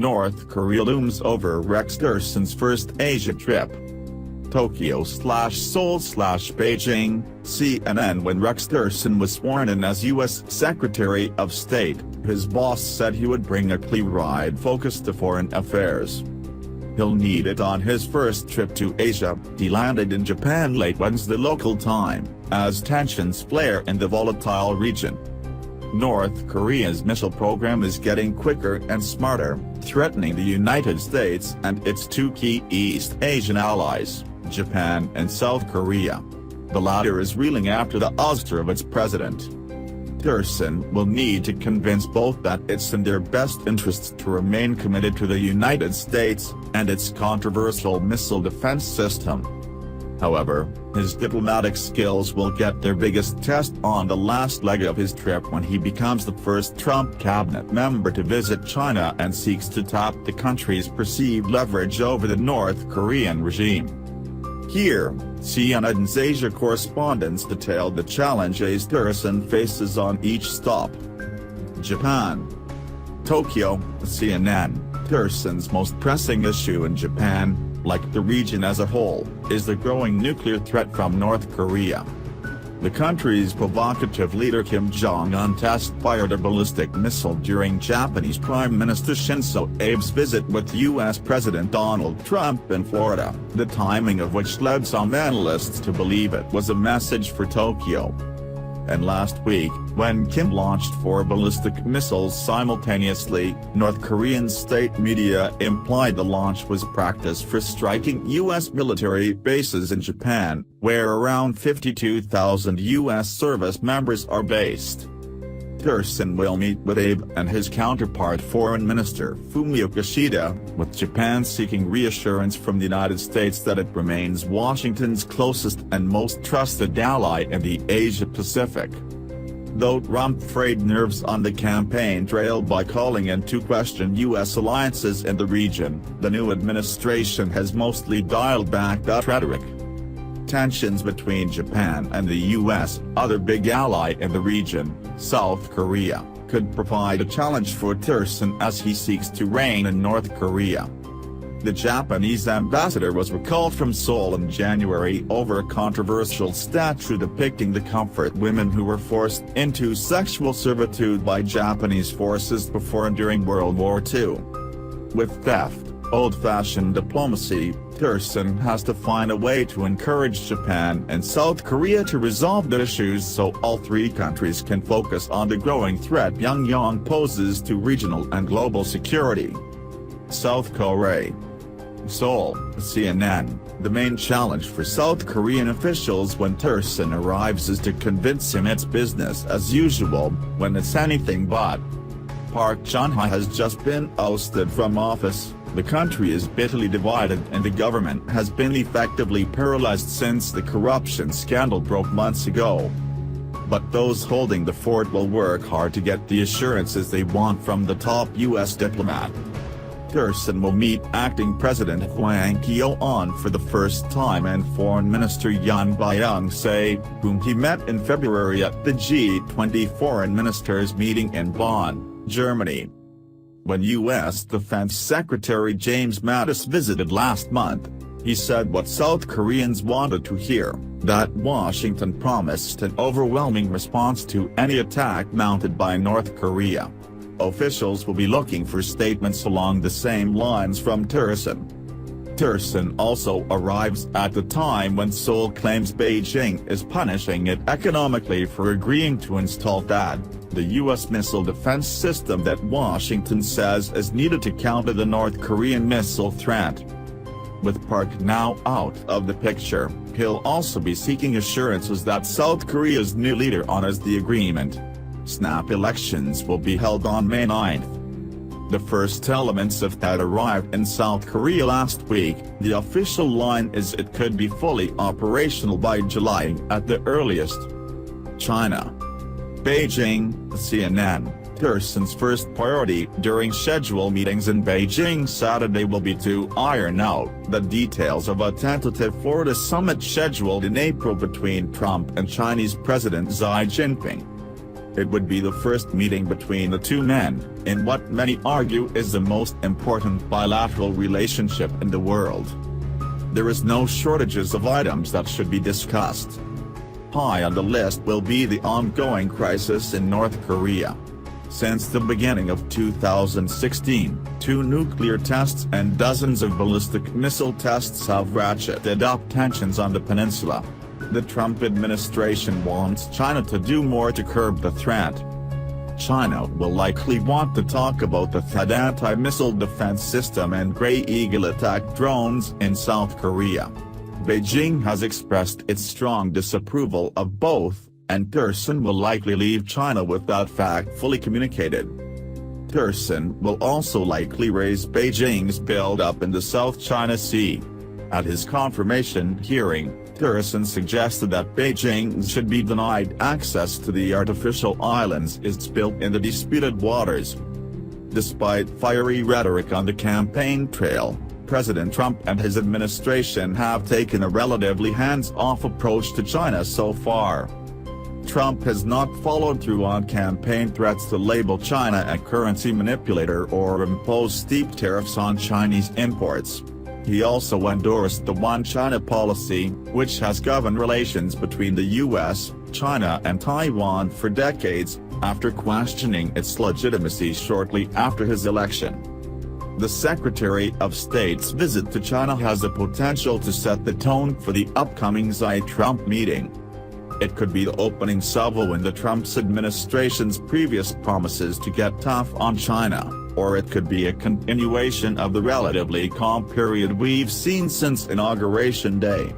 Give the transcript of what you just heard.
North Korea looms over Rex Tillerson's first Asia trip. Tokyo/Seoul/Beijing, CNN. When Rex Tillerson was sworn in as U.S. Secretary of State, his boss said he would bring a clear ride focused to foreign affairs. He'll need it on his first trip to Asia. He landed in Japan late Wednesday local time, as tensions flare in the volatile region. North Korea's missile program is getting quicker and smarter, threatening the United States and its two key East Asian allies, Japan and South Korea. The latter is reeling after the ouster of its president. Tillerson will need to convince both that it's in their best interests to remain committed to the United States and its controversial missile defense system. However, his diplomatic skills will get their biggest test on the last leg of his trip when he becomes the first Trump cabinet member to visit China and seeks to tap the country's perceived leverage over the North Korean regime. Here, CNN's Asia correspondents detailed the challenges Tillerson faces on each stop. Japan. Tokyo, CNN. Tillerson's most pressing issue in Japan, like the region as a whole, is the growing nuclear threat from North Korea. The country's provocative leader Kim Jong-un test-fired a ballistic missile during Japanese Prime Minister Shinzo Abe's visit with U.S. President Donald Trump in Florida, the timing of which led some analysts to believe it was a message for Tokyo. And last week, when Kim launched 4 ballistic missiles simultaneously, North Korean state media implied the launch was practice for striking U.S. military bases in Japan, where around 52,000 U.S. service members are based. Tillerson will meet with Abe and his counterpart Foreign Minister Fumio Kishida, with Japan seeking reassurance from the United States that it remains Washington's closest and most trusted ally in the Asia-Pacific. Though Trump frayed nerves on the campaign trail by calling into question U.S. alliances in the region, the new administration has mostly dialed back that rhetoric. Tensions between Japan and the U.S., other big ally in the region, South Korea, could provide a challenge for Tillerson as he seeks to rein in North Korea. The Japanese ambassador was recalled from Seoul in January over a controversial statue depicting the comfort women who were forced into sexual servitude by Japanese forces before and during World War II. With theft, old-fashioned diplomacy, Tillerson has to find a way to encourage Japan and South Korea to resolve the issues so all three countries can focus on the growing threat Pyongyang poses to regional and global security. South Korea. Seoul, CNN. The main challenge for South Korean officials when Tillerson arrives is to convince him it's business as usual, when it's anything but. Park Chung-hee has just been ousted from office. The country is bitterly divided and the government has been effectively paralyzed since the corruption scandal broke months ago. But those holding the fort will work hard to get the assurances they want from the top U.S. diplomat. Tillerson will meet acting President Hwang Kyo-ahn for the first time and Foreign Minister Yoon Byung-se, whom he met in February at the G20 Foreign Ministers meeting in Bonn, Germany. When U.S. Defense Secretary James Mattis visited last month, he said what South Koreans wanted to hear, that Washington promised an overwhelming response to any attack mounted by North Korea. Officials will be looking for statements along the same lines from Tillerson. Tillerson also arrives at the time when Seoul claims Beijing is punishing it economically for agreeing to install THAAD, the U.S. missile defense system that Washington says is needed to counter the North Korean missile threat. With Park now out of the picture, he'll also be seeking assurances that South Korea's new leader honors the agreement. Snap elections will be held on May 9. The first elements of THAAD arrived in South Korea last week. The official line is it could be fully operational by July at the earliest. China. Beijing, CNN. Tillerson's first priority during scheduled meetings in Beijing Saturday will be to iron out the details of a tentative Florida summit scheduled in April between Trump and Chinese President Xi Jinping. It would be the first meeting between the two men, in what many argue is the most important bilateral relationship in the world. There is no shortages of items that should be discussed. High on the list will be the ongoing crisis in North Korea. Since the beginning of 2016, 2 nuclear tests and dozens of ballistic missile tests have ratcheted up tensions on the peninsula. The Trump administration wants China to do more to curb the threat. China will likely want to talk about the THAAD anti-missile defense system and Grey Eagle attack drones in South Korea. Beijing has expressed its strong disapproval of both, and Tillerson will likely leave China with that fact fully communicated. Tillerson will also likely raise Beijing's build-up in the South China Sea. At his confirmation hearing, Tillerson suggested that Beijing should be denied access to the artificial islands it's built in the disputed waters. Despite fiery rhetoric on the campaign trail, President Trump and his administration have taken a relatively hands-off approach to China so far. Trump has not followed through on campaign threats to label China a currency manipulator or impose steep tariffs on Chinese imports. He also endorsed the One China policy, which has governed relations between the U.S., China and Taiwan for decades, after questioning its legitimacy shortly after his election. The Secretary of State's visit to China has the potential to set the tone for the upcoming Xi-Trump meeting. It could be the opening salvo in the Trump's administration's previous promises to get tough on China, or it could be a continuation of the relatively calm period we've seen since Inauguration Day.